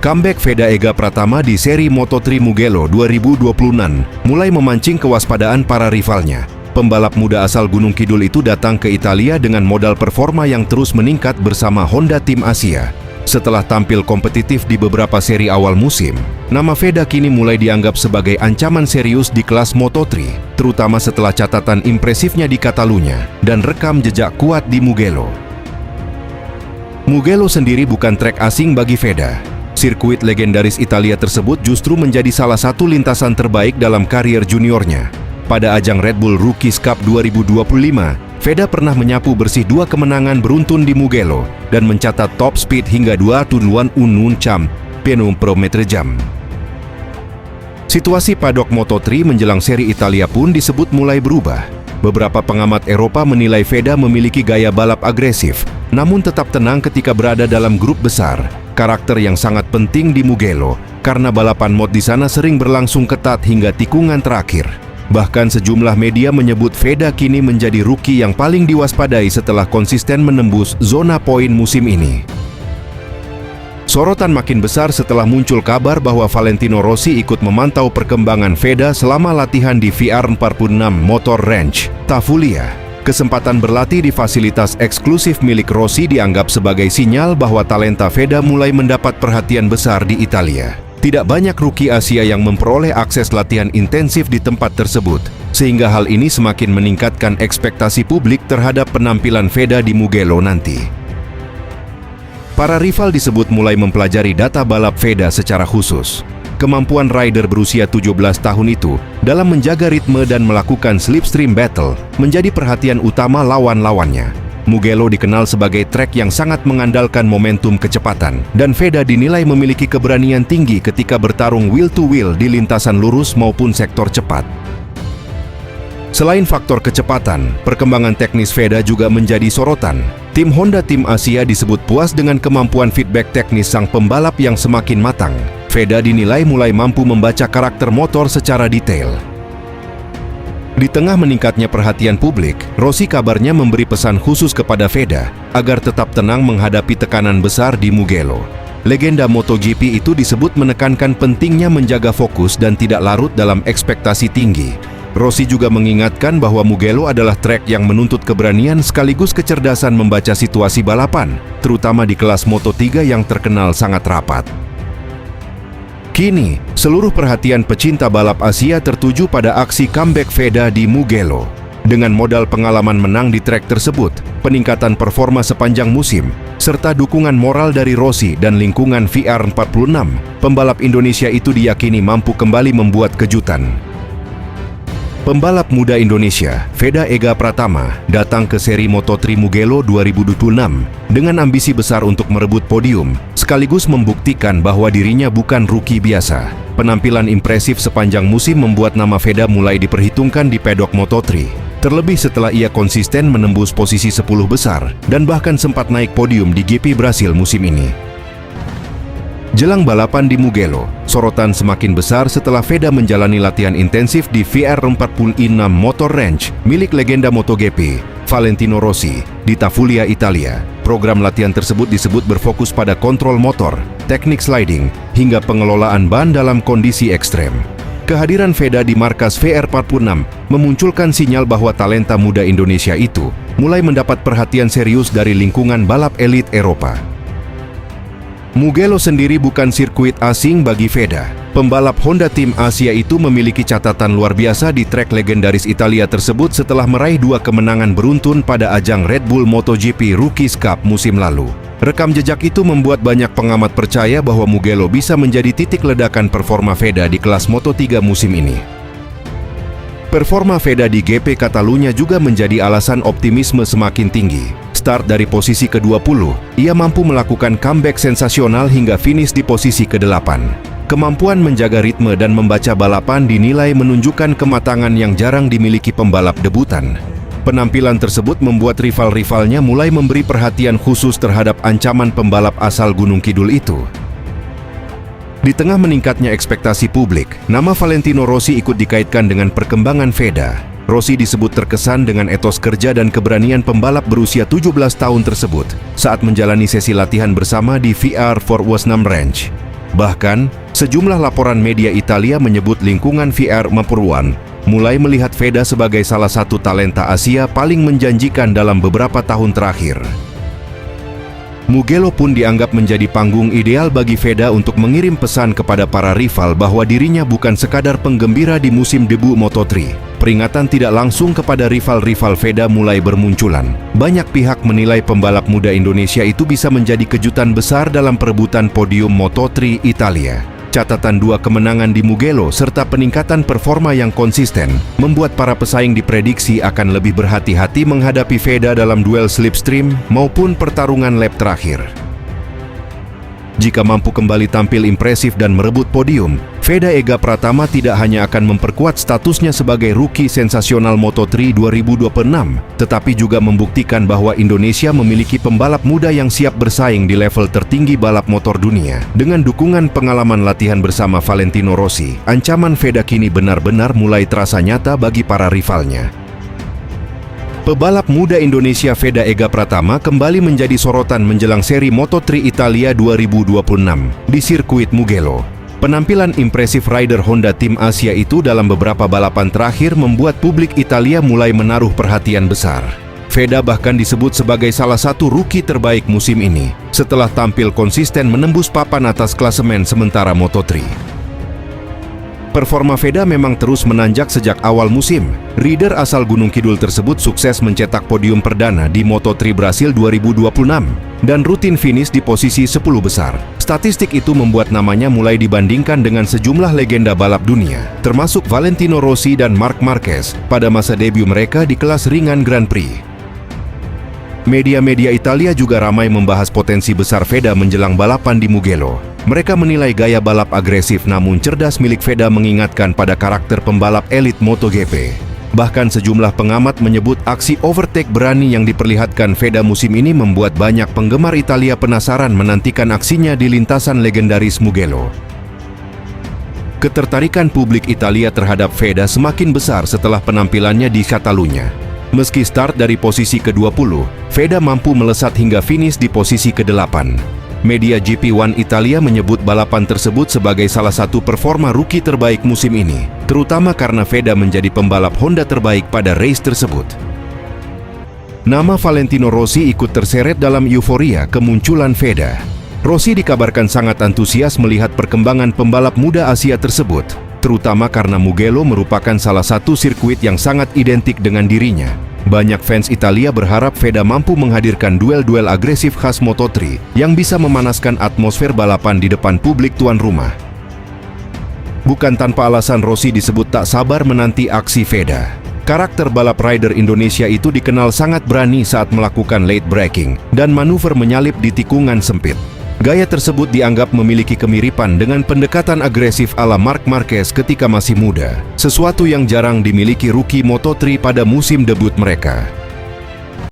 Comeback Veda Ega Pratama di seri Moto3 Mugello 2026 mulai memancing kewaspadaan para rivalnya. Pembalap muda asal Gunung Kidul itu datang ke Italia dengan modal performa yang terus meningkat bersama Honda Tim Asia. Setelah tampil kompetitif di beberapa seri awal musim, nama Veda kini mulai dianggap sebagai ancaman serius di kelas Moto3, terutama setelah catatan impresifnya di Catalunya dan rekam jejak kuat di Mugello. Mugello sendiri bukan trek asing bagi Veda. Sirkuit legendaris Italia tersebut justru menjadi salah satu lintasan terbaik dalam karier juniornya. Pada ajang Red Bull Rookies Cup 2025, Veda pernah menyapu bersih 2 kemenangan beruntun di Mugello dan mencatat top speed hingga 221 km/jam. Situasi padok Moto3 menjelang seri Italia pun disebut mulai berubah. Beberapa pengamat Eropa menilai Veda memiliki gaya balap agresif, namun tetap tenang ketika berada dalam grup besar. Karakter yang sangat penting di Mugello, karena balapan mod di sana sering berlangsung ketat hingga tikungan terakhir. Bahkan sejumlah media menyebut Veda kini menjadi rookie yang paling diwaspadai setelah konsisten menembus zona poin musim ini. Sorotan makin besar setelah muncul kabar bahwa Valentino Rossi ikut memantau perkembangan Veda selama latihan di VR46 Motor Ranch, Tafulia. Kesempatan berlatih di fasilitas eksklusif milik Rossi dianggap sebagai sinyal bahwa talenta Veda mulai mendapat perhatian besar di Italia. Tidak banyak rookie Asia yang memperoleh akses latihan intensif di tempat tersebut, sehingga hal ini semakin meningkatkan ekspektasi publik terhadap penampilan Veda di Mugello nanti. Para rival disebut mulai mempelajari data balap Veda secara khusus. Kemampuan rider berusia 17 tahun itu dalam menjaga ritme dan melakukan slipstream battle menjadi perhatian utama lawan-lawannya. Mugello dikenal sebagai trek yang sangat mengandalkan momentum kecepatan, dan Veda dinilai memiliki keberanian tinggi ketika bertarung wheel-to-wheel di lintasan lurus maupun sektor cepat. Selain faktor kecepatan, perkembangan teknis Veda juga menjadi sorotan. Tim Honda Tim Asia disebut puas dengan kemampuan feedback teknis sang pembalap yang semakin matang. Veda dinilai mulai mampu membaca karakter motor secara detail. Di tengah meningkatnya perhatian publik, Rossi kabarnya memberi pesan khusus kepada Veda agar tetap tenang menghadapi tekanan besar di Mugello. Legenda MotoGP itu disebut menekankan pentingnya menjaga fokus dan tidak larut dalam ekspektasi tinggi. Rossi juga mengingatkan bahwa Mugello adalah trek yang menuntut keberanian sekaligus kecerdasan membaca situasi balapan, terutama di kelas Moto3 yang terkenal sangat rapat. Kini, seluruh perhatian pecinta balap Asia tertuju pada aksi comeback Veda di Mugello. Dengan modal pengalaman menang di trek tersebut, peningkatan performa sepanjang musim, serta dukungan moral dari Rossi dan lingkungan VR46, pembalap Indonesia itu diyakini mampu kembali membuat kejutan. Pembalap muda Indonesia, Veda Ega Pratama, datang ke seri Moto3 Mugello 2026 dengan ambisi besar untuk merebut podium, sekaligus membuktikan bahwa dirinya bukan rookie biasa. Penampilan impresif sepanjang musim membuat nama Veda mulai diperhitungkan di pedok Moto3, terlebih setelah ia konsisten menembus posisi 10 besar dan bahkan sempat naik podium di GP Brasil musim ini. Jelang balapan di Mugello, sorotan semakin besar setelah Veda menjalani latihan intensif di VR46 Motor Ranch milik legenda MotoGP, Valentino Rossi, di Tafulia, Italia. Program latihan tersebut disebut berfokus pada kontrol motor, teknik sliding, hingga pengelolaan ban dalam kondisi ekstrem. Kehadiran Veda di markas VR46 memunculkan sinyal bahwa talenta muda Indonesia itu mulai mendapat perhatian serius dari lingkungan balap elit Eropa. Mugello sendiri bukan sirkuit asing bagi Veda. Pembalap Honda Tim Asia itu memiliki catatan luar biasa di trek legendaris Italia tersebut setelah meraih 2 kemenangan beruntun pada ajang Red Bull MotoGP Rookies Cup musim lalu. Rekam jejak itu membuat banyak pengamat percaya bahwa Mugello bisa menjadi titik ledakan performa Veda di kelas Moto3 musim ini. Performa Veda di GP Catalunya juga menjadi alasan optimisme semakin tinggi. Start dari posisi ke-20, ia mampu melakukan comeback sensasional hingga finish di posisi ke-8. Kemampuan menjaga ritme dan membaca balapan dinilai menunjukkan kematangan yang jarang dimiliki pembalap debutan. Penampilan tersebut membuat rival-rivalnya mulai memberi perhatian khusus terhadap ancaman pembalap asal Gunung Kidul itu. Di tengah meningkatnya ekspektasi publik, nama Valentino Rossi ikut dikaitkan dengan perkembangan Veda. Rossi disebut terkesan dengan etos kerja dan keberanian pembalap berusia 17 tahun tersebut saat menjalani sesi latihan bersama di VR46 Ranch. Bahkan, sejumlah laporan media Italia menyebut lingkungan VR1 mulai melihat Veda sebagai salah satu talenta Asia paling menjanjikan dalam beberapa tahun terakhir. Mugello pun dianggap menjadi panggung ideal bagi Veda untuk mengirim pesan kepada para rival bahwa dirinya bukan sekadar penggembira di musim debu Moto3. Peringatan tidak langsung kepada rival-rival Veda mulai bermunculan. Banyak pihak menilai pembalap muda Indonesia itu bisa menjadi kejutan besar dalam perebutan podium Moto3 Italia. Catatan 2 kemenangan di Mugello serta peningkatan performa yang konsisten membuat para pesaing diprediksi akan lebih berhati-hati menghadapi Veda dalam duel slipstream maupun pertarungan lap terakhir. Jika mampu kembali tampil impresif dan merebut podium, Veda Ega Pratama tidak hanya akan memperkuat statusnya sebagai rookie sensasional Moto3 2026, tetapi juga membuktikan bahwa Indonesia memiliki pembalap muda yang siap bersaing di level tertinggi balap motor dunia. Dengan dukungan pengalaman latihan bersama Valentino Rossi, ancaman Veda kini benar-benar mulai terasa nyata bagi para rivalnya. Pebalap muda Indonesia Veda Ega Pratama kembali menjadi sorotan menjelang seri Moto3 Italia 2026 di sirkuit Mugello. Penampilan impresif rider Honda Tim Asia itu dalam beberapa balapan terakhir membuat publik Italia mulai menaruh perhatian besar. Veda bahkan disebut sebagai salah satu rookie terbaik musim ini, setelah tampil konsisten menembus papan atas klasemen sementara Moto3. Performa Veda memang terus menanjak sejak awal musim. Rider asal Gunung Kidul tersebut sukses mencetak podium perdana di Moto3 Brasil 2026 dan rutin finish di posisi 10 besar. Statistik itu membuat namanya mulai dibandingkan dengan sejumlah legenda balap dunia, termasuk Valentino Rossi dan Marc Marquez pada masa debut mereka di kelas ringan Grand Prix. Media-media Italia juga ramai membahas potensi besar Veda menjelang balapan di Mugello. Mereka menilai gaya balap agresif namun cerdas milik Veda mengingatkan pada karakter pembalap elit MotoGP. Bahkan sejumlah pengamat menyebut aksi overtake berani yang diperlihatkan Veda musim ini membuat banyak penggemar Italia penasaran menantikan aksinya di lintasan legendaris Mugello. Ketertarikan publik Italia terhadap Veda semakin besar setelah penampilannya di Catalunya. Meski start dari posisi ke-20, Veda mampu melesat hingga finish di posisi ke-8. Media GP1 Italia menyebut balapan tersebut sebagai salah satu performa rookie terbaik musim ini, terutama karena Veda menjadi pembalap Honda terbaik pada race tersebut. Nama Valentino Rossi ikut terseret dalam euforia kemunculan Veda. Rossi dikabarkan sangat antusias melihat perkembangan pembalap muda Asia tersebut, terutama karena Mugello merupakan salah satu sirkuit yang sangat identik dengan dirinya. Banyak fans Italia berharap Veda mampu menghadirkan duel-duel agresif khas Moto3 yang bisa memanaskan atmosfer balapan di depan publik tuan rumah. Bukan tanpa alasan Rossi disebut tak sabar menanti aksi Veda. Karakter balap rider Indonesia itu dikenal sangat berani saat melakukan late braking dan manuver menyalip di tikungan sempit. Gaya tersebut dianggap memiliki kemiripan dengan pendekatan agresif ala Marc Marquez ketika masih muda, sesuatu yang jarang dimiliki rookie Moto3 pada musim debut mereka.